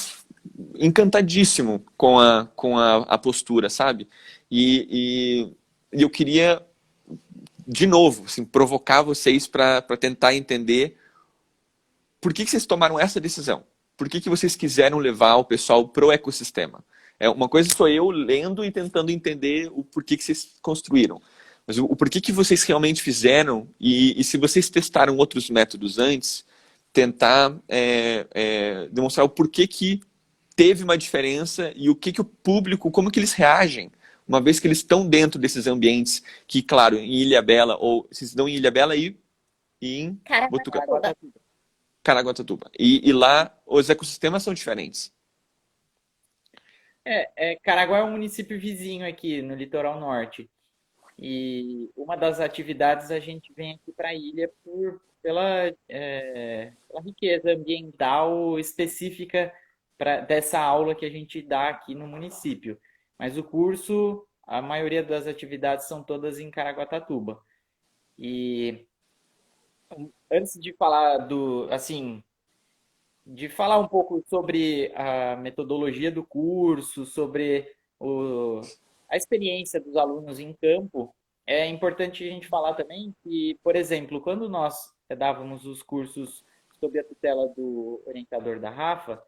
encantadíssimo com a postura, sabe? E eu queria, de novo, assim, provocar vocês para tentar entender por que vocês tomaram essa decisão. Por que vocês quiseram levar o pessoal pro ecossistema. Uma coisa sou eu lendo e tentando entender o porquê que vocês construíram. Mas o porquê que vocês realmente fizeram e se vocês testaram outros métodos antes, tentar demonstrar o porquê que teve uma diferença e o que o público, como que eles reagem, uma vez que eles estão dentro desses ambientes que, claro, em Ilhabela, ou se estão em Ilhabela e em Caraguatatuba. Caraguatatuba. E lá os ecossistemas são diferentes. Caraguá é um município vizinho aqui no litoral norte. E uma das atividades a gente vem aqui para a ilha pela riqueza ambiental específica dessa aula que a gente dá aqui no município. Mas o curso, a maioria das atividades são todas em Caraguatatuba. E antes de falar de falar um pouco sobre a metodologia do curso, sobre a experiência dos alunos em campo, é importante a gente falar também que, por exemplo, quando nós dávamos os cursos sob a tutela do orientador da Rafa,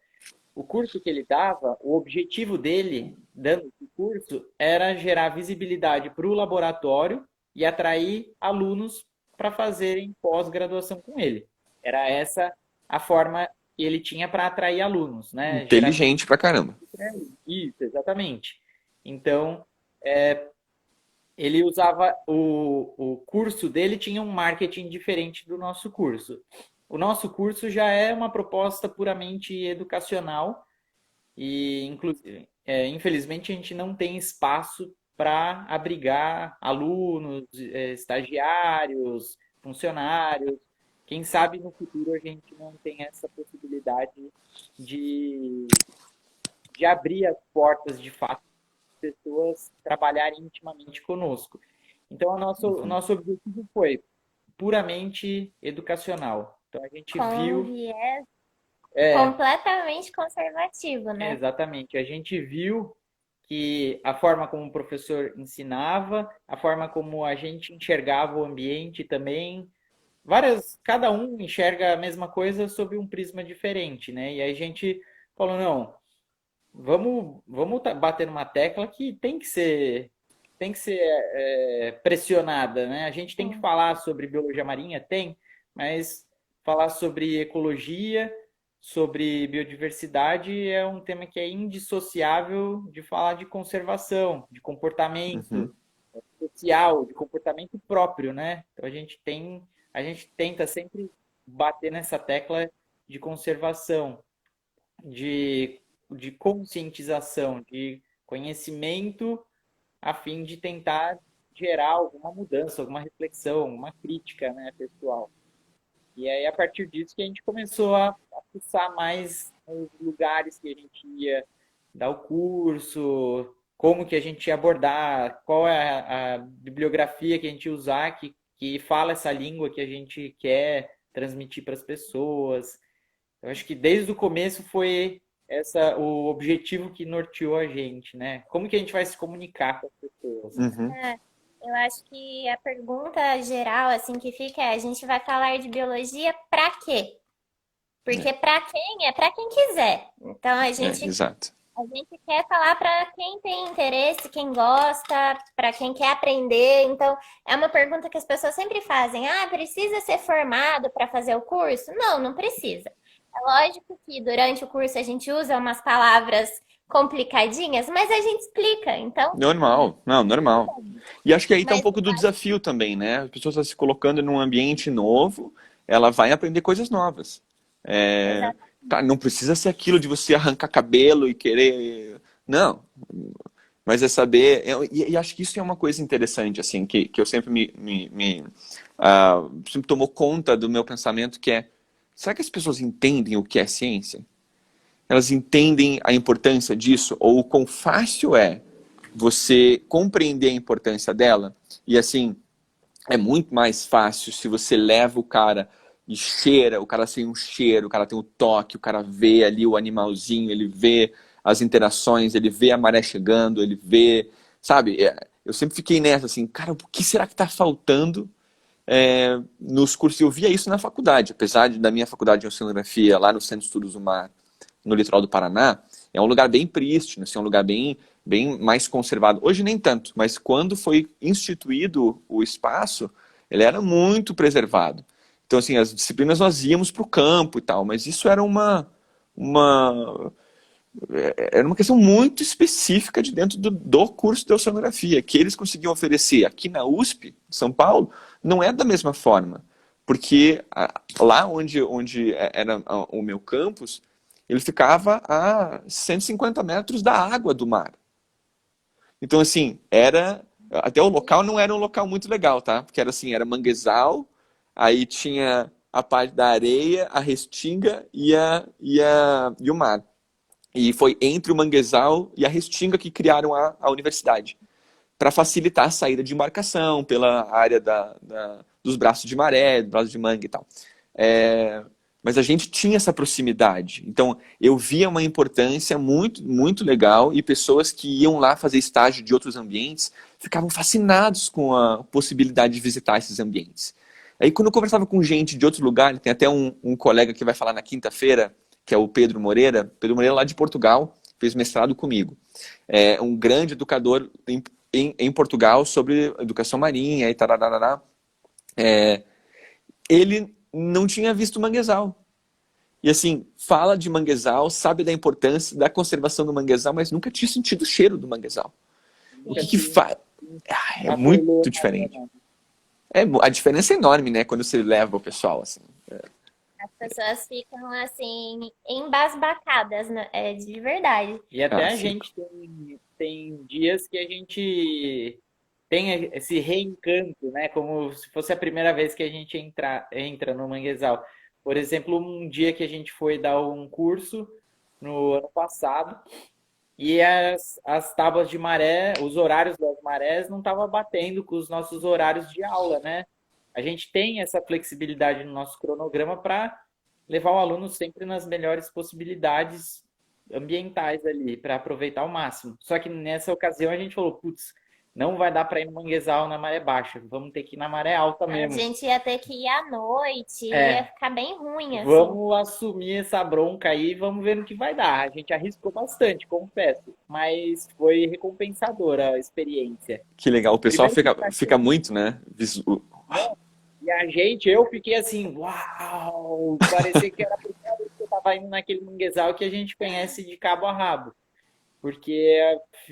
o curso que ele dava, o objetivo dele, dando esse curso, era gerar visibilidade para o laboratório e atrair alunos para fazerem pós-graduação com ele. Era essa a forma que ele tinha para atrair alunos, né? Inteligente pra caramba. Isso, exatamente. Então, ele usava o curso dele tinha um marketing diferente do nosso curso. O nosso curso já é uma proposta puramente educacional e, inclusive, infelizmente, a gente não tem espaço para abrigar alunos, estagiários, funcionários. Quem sabe no futuro a gente não tem essa possibilidade de, de abrir as portas de fato para pessoas trabalharem intimamente conosco. Então, o nosso objetivo foi puramente educacional. Então, a gente Com um viu. viés É, completamente conservativo, né? exatamente. A gente viu que a forma como o professor ensinava, a forma como a gente enxergava o ambiente também, cada um enxerga a mesma coisa sob um prisma diferente, né? E aí a gente falou, não, vamos bater numa tecla que tem que ser pressionada, né? A gente tem que falar sobre biologia marinha, mas falar sobre ecologia, sobre biodiversidade é um tema que é indissociável de falar de conservação, de comportamento social, de comportamento próprio, né? Então a gente tenta sempre bater nessa tecla de conservação, de conscientização, de conhecimento, a fim de tentar gerar alguma mudança, alguma reflexão, alguma crítica, né, pessoal. E aí, a partir disso, que a gente começou a fuçar mais os lugares que a gente ia dar o curso, como que a gente ia abordar, qual é a bibliografia que a gente ia usar que fala essa língua que a gente quer transmitir para as pessoas. Eu acho que desde o começo foi o objetivo que norteou a gente, né? Como que a gente vai se comunicar com as pessoas? Eu acho que a pergunta geral, assim, que fica é: a gente vai falar de biologia para quê? Porque para quem é para quem quiser. Então Exato. a gente quer falar para quem tem interesse, quem gosta, para quem quer aprender. Então é uma pergunta que as pessoas sempre fazem: ah, precisa ser formado para fazer o curso? Não, não precisa. É lógico que durante o curso a gente usa umas palavras complicadinhas, mas a gente explica. Então, Normal, não, normal. E acho que aí tá um mas pouco do desafio também, né? A pessoa está se colocando num ambiente novo, ela vai aprender coisas novas. Tá, não precisa ser aquilo de você arrancar cabelo e querer. Não. Mas é saber. E acho que isso é uma coisa interessante, assim, que eu sempre sempre tomou conta do meu pensamento, que é será que as pessoas entendem o que é ciência? Elas entendem a importância disso? Ou o quão fácil é você compreender a importância dela? E assim, é muito mais fácil se você leva o cara e cheira, o cara tem um cheiro, o cara tem um toque, o cara vê ali o animalzinho, ele vê as interações, ele vê a maré chegando, ele vê, sabe? Eu sempre fiquei nessa assim, cara, o que será que está faltando nos cursos? Eu via isso na faculdade, apesar da minha faculdade de oceanografia lá no Centro de Estudos do Mar, no litoral do Paraná, é um lugar bem prístino, assim, é um lugar bem mais conservado. Hoje nem tanto, mas quando foi instituído o espaço, ele era muito preservado. Então, assim, as disciplinas nós íamos para o campo e tal, mas isso era uma, era uma questão muito específica de dentro do curso de oceanografia, que eles conseguiam oferecer aqui na USP, de São Paulo, não é da mesma forma. Porque lá onde era o meu campus, ele ficava a 150 metros da água do mar. Então, assim, até o local não era um local muito legal, tá? Porque era assim, era manguezal, aí tinha a parte da areia, a restinga e o mar. E foi entre o manguezal e a restinga que criaram a universidade, para facilitar a saída de embarcação pela área dos braços de maré, dos braços de mangue e tal. Mas a gente tinha essa proximidade. Então, eu via uma importância muito, muito legal e pessoas que iam lá fazer estágio de outros ambientes ficavam fascinados com a possibilidade de visitar esses ambientes. Aí, quando eu conversava com gente de outro lugar, tem até um colega que vai falar na quinta-feira, que é o Pedro Moreira lá de Portugal, fez mestrado comigo. É um grande educador em Portugal sobre educação marinha e tararará. Ele não tinha visto manguezal. E assim, fala de manguezal, sabe da importância da conservação do manguezal, mas nunca tinha sentido o cheiro do manguezal. O que faz? É muito diferente. A diferença é enorme, né? Quando você leva o pessoal, assim. As pessoas ficam assim, embasbacadas, né? De verdade. E até a gente tem dias que a gente tem esse reencanto, né? Como se fosse a primeira vez que a gente entra no manguezal. Por exemplo, um dia que a gente foi dar um curso no ano passado e as tábuas de maré, os horários das marés não estavam batendo com os nossos horários de aula, né? A gente tem essa flexibilidade no nosso cronograma para levar o aluno sempre nas melhores possibilidades ambientais ali, para aproveitar ao máximo. Só que nessa ocasião a gente falou, putz, não vai dar para ir no manguezal na maré baixa, vamos ter que ir na maré alta mesmo. A gente ia ter que ir à noite, ia ficar bem ruim, assim. Vamos assumir essa bronca aí, vamos ver no que vai dar. A gente arriscou bastante, confesso, mas foi recompensadora a experiência. Que legal, o pessoal fica muito, né? E eu fiquei assim, uau! Parecia que era a primeira vez que eu estava indo naquele manguezal que a gente conhece de cabo a rabo. Porque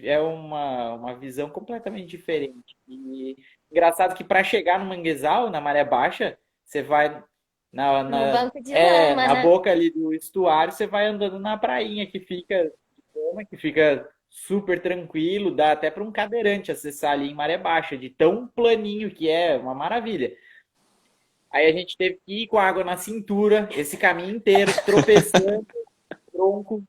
é uma visão completamente diferente. E engraçado que para chegar no manguezal, na maré baixa, você vai no banco de lama, na boca ali do estuário, você vai andando na prainha que fica super tranquilo, dá até para um cadeirante acessar ali em maré baixa, de tão planinho que é, uma maravilha. Aí a gente teve que ir com a água na cintura, esse caminho inteiro, tropeçando, tronco,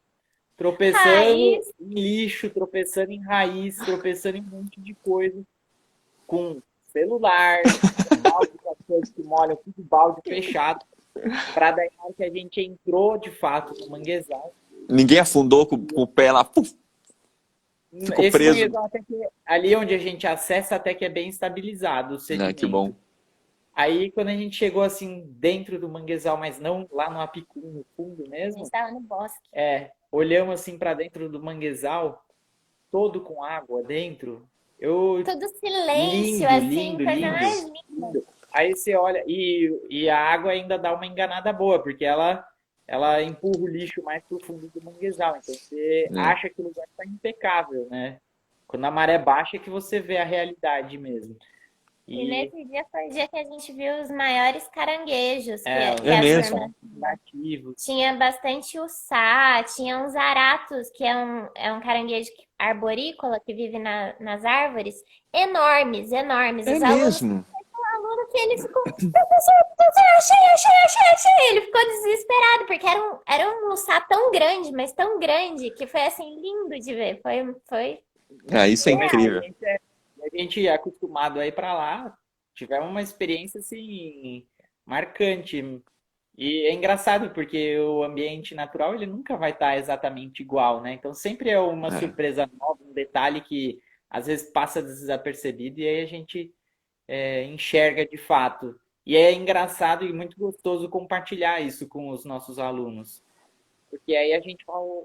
tropeçando em lixo, tropeçando em raiz, tropeçando em um monte de coisa, com celular, balde com as coisas que molham, tudo balde fechado, para daí na hora que a gente entrou de fato no manguezal. Ninguém afundou com o pé lá, puf, ficou esse preso. Manguezal até que, ali onde a gente acessa até que é bem estabilizado o sedimento. Que bom. Aí, quando a gente chegou, assim, dentro do manguezal, mas não lá no Apicum, no fundo mesmo. A gente estava no bosque. Olhamos, assim, para dentro do manguezal, todo com água dentro. Todo silêncio, assim, coisa mais linda. Aí você olha, e a água ainda dá uma enganada boa, porque ela empurra o lixo mais pro fundo do manguezal. Então, você acha que o lugar está impecável, né? Quando a maré baixa é que você vê a realidade mesmo. E nesse dia foi o dia que a gente viu os maiores caranguejos. Mesmo. Nativos. Tinha bastante uçá, tinha uns aratos, que é um caranguejo arborícola que vive nas árvores. Enormes, enormes. Os alunos que ele ficou, professor, achei. Ele ficou desesperado, porque era um mussá tão grande, mas tão grande, que foi assim, lindo de ver. Foi Ah, isso é A incrível. a gente é acostumado a ir para lá, tivemos uma experiência assim marcante. E é engraçado porque o ambiente natural ele nunca vai estar exatamente igual, né? Então sempre é uma É. surpresa nova, um detalhe que às vezes passa desapercebido e aí a gente enxerga de fato. E é engraçado e muito gostoso compartilhar isso com os nossos alunos. Porque aí a gente fala,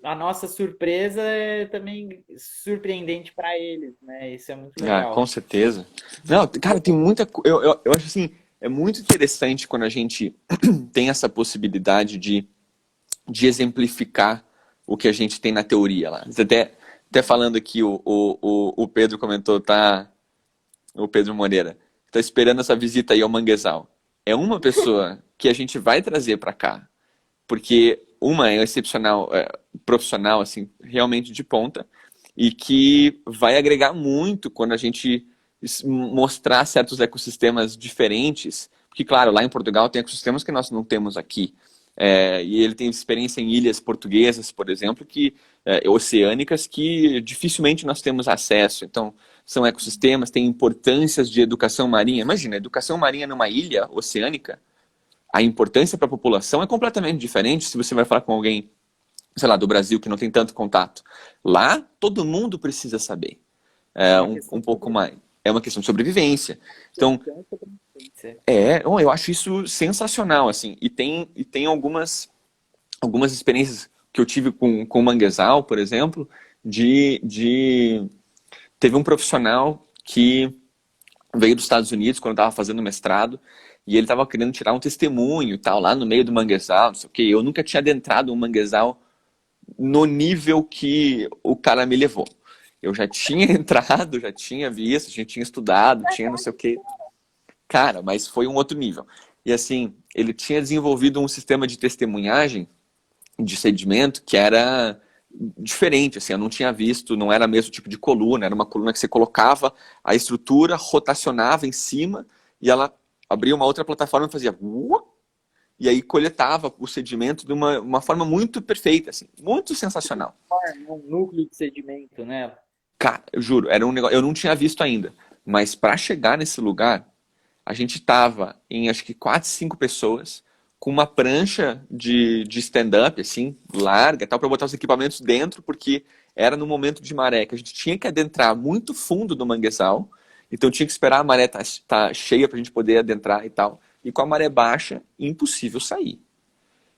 a nossa surpresa é também surpreendente para eles, né? Isso é muito Ah, com legal. certeza. Não, cara, tem muita. Eu acho assim, é muito interessante quando a gente tem essa possibilidade de exemplificar o que a gente tem na teoria lá. Até falando aqui, o Pedro comentou, tá? O Pedro Moreira, tá esperando essa visita aí ao Manguezal. É uma pessoa que a gente vai trazer para cá, porque uma é excepcional, profissional, assim, realmente de ponta, e que vai agregar muito quando a gente mostrar certos ecossistemas diferentes, porque, claro, lá em Portugal tem ecossistemas que nós não temos aqui. E ele tem experiência em ilhas portuguesas, por exemplo, oceânicas, que dificilmente nós temos acesso. Então, são ecossistemas, tem importâncias de educação marinha. Imagina, educação marinha numa ilha oceânica, a importância para a população é completamente diferente se você vai falar com alguém, sei lá, do Brasil, que não tem tanto contato. Lá, todo mundo precisa saber. É uma Um questão pouco mais. É uma questão de sobrevivência. Então, de sobrevivência. eu acho isso sensacional, assim. E tem algumas experiências que eu tive com o manguezal, por exemplo, teve um profissional que veio dos Estados Unidos quando estava fazendo mestrado e ele estava querendo tirar um testemunho e tal, lá no meio do manguezal, não sei o quê. Eu nunca tinha adentrado um manguezal no nível que o cara me levou. Eu já tinha entrado, já tinha visto, já tinha estudado, tinha não sei o quê. Cara, mas foi um outro nível. E assim, ele tinha desenvolvido um sistema de testemunhagem de sedimento que era diferente, assim, eu não tinha visto, não era o mesmo tipo de coluna, era uma coluna que você colocava a estrutura, rotacionava em cima e ela abria uma outra plataforma e fazia e aí coletava o sedimento de uma forma muito perfeita, assim, muito sensacional. Um núcleo de sedimento, né? Cara, eu juro, era um negócio, eu não tinha visto ainda, mas para chegar nesse lugar, a gente tava em acho que 4, 5 pessoas com uma prancha de stand-up, assim, larga, tal, para botar os equipamentos dentro, porque era no momento de maré que a gente tinha que adentrar muito fundo do manguezal, então tinha que esperar a maré tá cheia para a gente poder adentrar e tal. E com a maré baixa, impossível sair.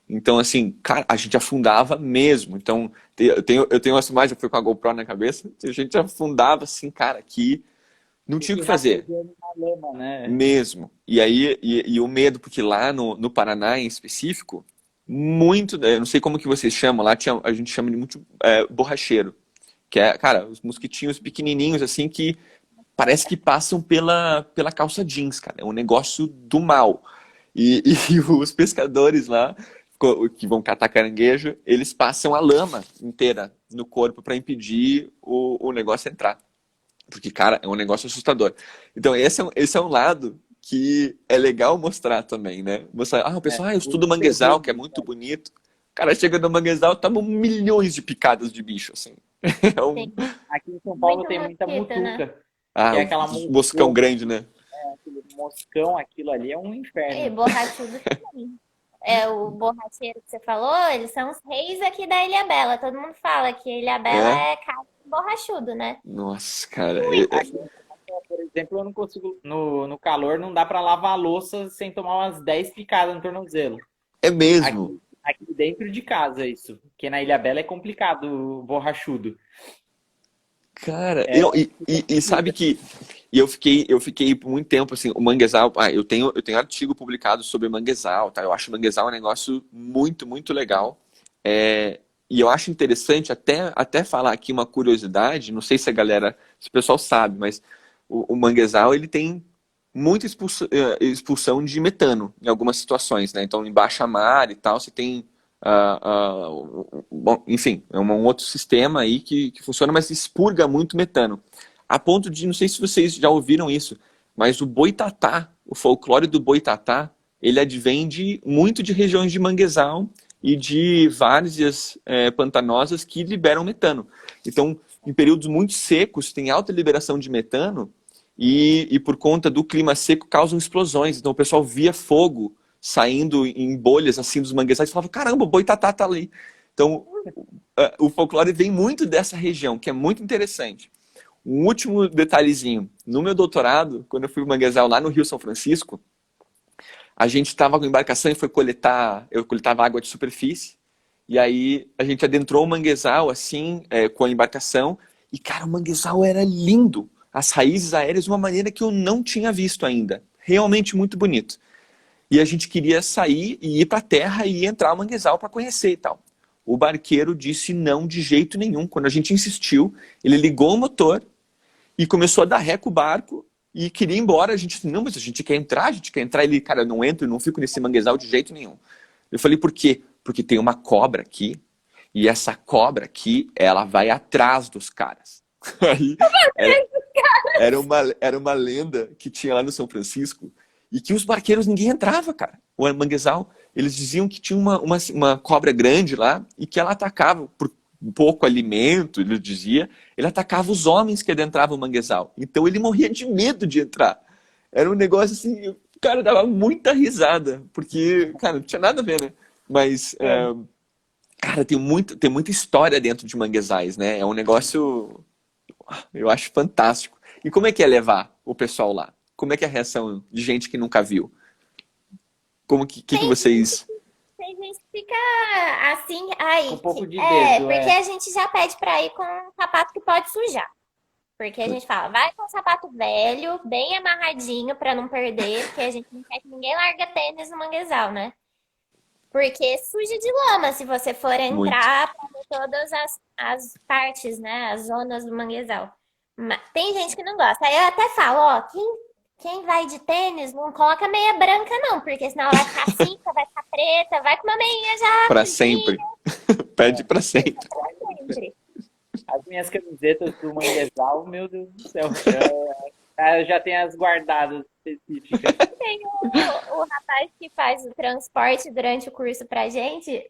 Então, assim, cara, a gente afundava mesmo. Então, eu tenho essa imagem, eu fui com a GoPro na cabeça, a gente afundava assim, cara, aqui não tinha o que fazer. Rastejando na lama, né? Mesmo. E aí, o medo, porque lá no Paraná em específico, muito, eu não sei como que vocês chamam, lá a gente chama de muito borracheiro, que é, cara, os mosquitinhos pequenininhos assim que parece que passam pela calça jeans, cara, é um negócio do mal. E os pescadores lá, que vão catar caranguejo, eles passam a lama inteira no corpo para impedir o negócio entrar. Porque, cara, é um negócio assustador. Então, esse é um lado que é legal mostrar também, né? Mostrar, o pessoal, eu estudo manguezal, que é muito bonito. O cara chega no manguezal, toma milhões de picadas de bicho, assim. É sim, Aqui em São Paulo muito tem muita mosquito, né? mutuca, que é aquela o moscão grande, né? aquele moscão, aquilo ali é um E inferno. borrachudo também. É, o borracheiro que você falou, eles são os reis aqui da Ilhabela. Todo mundo fala que Ilhabela É? é casa de borrachudo, né? Nossa, cara. Aqui, por exemplo, eu não consigo, no calor, não dá para lavar a louça sem tomar umas 10 picadas no tornozelo. É mesmo. Aqui dentro de casa, isso. Porque na Ilhabela é complicado, o borrachudo. Cara, É, e sabe que eu fiquei por muito tempo assim, o manguezal, eu tenho artigo publicado sobre manguezal, tá? Eu acho o manguezal um negócio muito, muito legal. E eu acho interessante até falar aqui uma curiosidade, não sei se a galera, se o pessoal sabe, mas o manguezal ele tem muita expulsão de metano em algumas situações, né? Então, em baixa mar e tal, você tem bom, enfim, é um outro sistema aí que funciona, mas expurga muito metano. A ponto de, não sei se vocês já ouviram isso, mas o boitatá, o folclore do boitatá, ele advém muito de regiões de manguezal e de várzeas pantanosas que liberam metano. Então, em períodos muito secos, tem alta liberação de metano e por conta do clima seco, causam explosões. Então, o pessoal via fogo saindo em bolhas assim dos manguezais e falava, caramba, o boitatá tá ali. Então, o folclore vem muito dessa região, que é muito interessante. Um último detalhezinho. No meu doutorado, quando eu fui para o manguezal lá no Rio São Francisco, a gente estava com embarcação e foi coletar, eu coletava água de superfície, e aí a gente adentrou o manguezal assim, com a embarcação, e cara, o manguezal era lindo. As raízes aéreas de uma maneira que eu não tinha visto ainda. Realmente muito bonito. E a gente queria sair e ir para a terra e entrar no manguezal para conhecer e tal. O barqueiro disse não de jeito nenhum. Quando a gente insistiu, ele ligou o motor e começou a dar ré com o barco e queria ir embora. A gente disse, não, mas a gente quer entrar, a gente quer entrar. Ele, cara, eu não entro, eu não fico nesse manguezal de jeito nenhum. Eu falei, por quê? Porque tem uma cobra aqui e essa cobra aqui, ela vai atrás dos caras. Aí, era uma lenda que tinha lá no São Francisco e que os barqueiros, ninguém entrava, cara. O manguezal, eles diziam que tinha uma cobra grande lá e que ela atacava por pouco alimento, ele dizia, ele atacava os homens que adentravam o manguezal. Então ele morria de medo de entrar. Era um negócio assim, o cara dava muita risada, porque, cara, não tinha nada a ver, né? Mas, cara, tem muita história dentro de manguezais, né? É um negócio, eu acho fantástico. E como é que é levar o pessoal lá? Como é que é a reação de gente que nunca viu? Como que vocês... Tem gente que fica assim, aí, Com um pouco de dedo, porque a gente já pede pra ir com um sapato que pode sujar. Porque a gente fala, vai com um sapato velho, bem amarradinho pra não perder, porque a gente não quer que ninguém larga tênis no manguezal, né? Porque suja de lama se você for Muito. entrar pra ver todas as partes, né? As zonas do manguezal. Tem gente que não gosta. Aí eu até falo, ó, quem vai de tênis não coloca meia branca, não, porque senão ela vai ficar cinza, vai ficar preta, vai com uma meinha já Para rapidinho, sempre. Pede para sempre. pra sempre. As minhas camisetas do manguezal, meu Deus do céu. Eu já tenho as guardadas específicas. Tem o rapaz que faz o transporte durante o curso pra gente.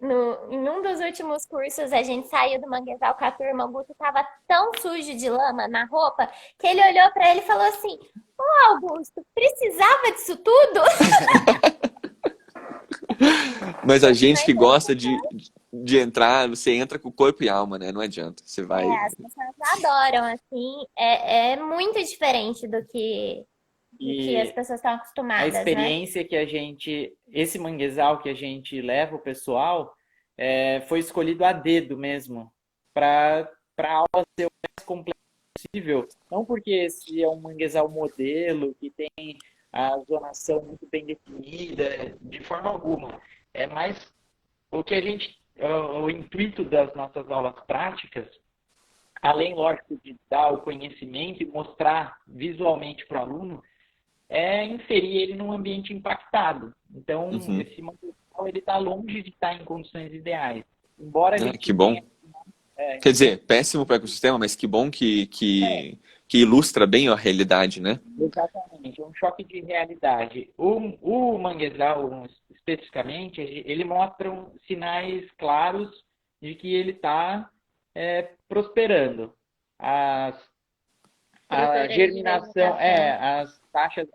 Em um dos últimos cursos, a gente saiu do manguezal com a turma. O Guto tava tão sujo de lama na roupa que ele olhou pra ele e falou assim: Ô Augusto, precisava disso tudo? Mas a gente que gosta de entrar, você entra com o corpo e alma, né? Não adianta. Você vai. As pessoas adoram, assim. É muito diferente do que as pessoas estão A acostumadas, né? experiência que esse manguezal que a gente leva o pessoal, foi escolhido a dedo mesmo, para a aula ser o mais completa possível. Não porque esse é um manguezal modelo, que tem a zonação muito bem definida, de forma alguma. É mais o que o intuito das nossas aulas práticas, além, lógico, de dar o conhecimento e mostrar visualmente para o aluno, é inserir ele num ambiente impactado. Então, esse manguezal, ele está longe de estar em condições ideais. Embora a gente Que bom. Quer dizer, péssimo para o ecossistema, mas que bom que ilustra bem a realidade, né? Exatamente, é um choque de realidade. O manguezal, especificamente, ele mostra sinais claros de que ele está prosperando. A germinação, as taxas...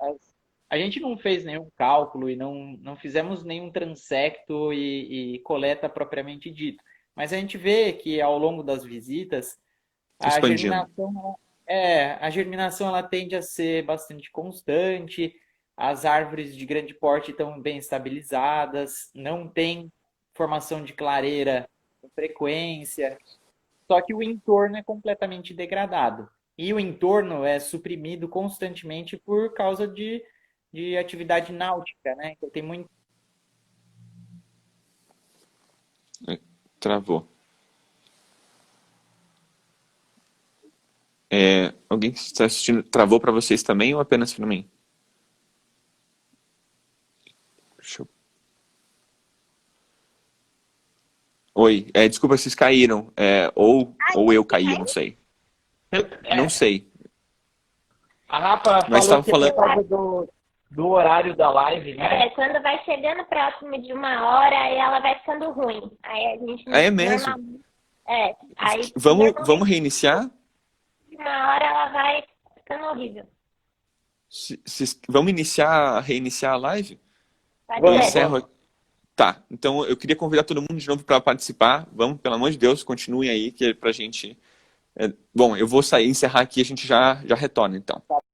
A gente não fez nenhum cálculo e não fizemos nenhum transecto e coleta propriamente dito. Mas a gente vê que ao longo das visitas, a germinação ela tende a ser bastante constante, as árvores de grande porte estão bem estabilizadas, não tem formação de clareira com frequência, só que o entorno é completamente degradado. E o entorno é suprimido constantemente por causa de atividade náutica, né? Então tem muito... Travou. Alguém que está assistindo travou para vocês também ou apenas para mim? Oi, desculpa, vocês caíram. Ou eu caí, não sei. Não sei. A Rafa Nós falou estávamos que é por falando. causa do horário da live, né? Quando vai chegando próximo de 1 hora, aí ela vai ficando ruim. Aí a gente É mesmo? normalmente. Aí Vamos reiniciar? de 1 hora ela vai ficando horrível. Vamos reiniciar a live? Pode Eu Vamos, ser. encerro vamos. aqui. Tá, então eu queria convidar todo mundo de novo para participar. Vamos, pelo amor de Deus, continuem aí, que é pra gente. Bom, eu vou sair, encerrar aqui e a gente já retorna, então.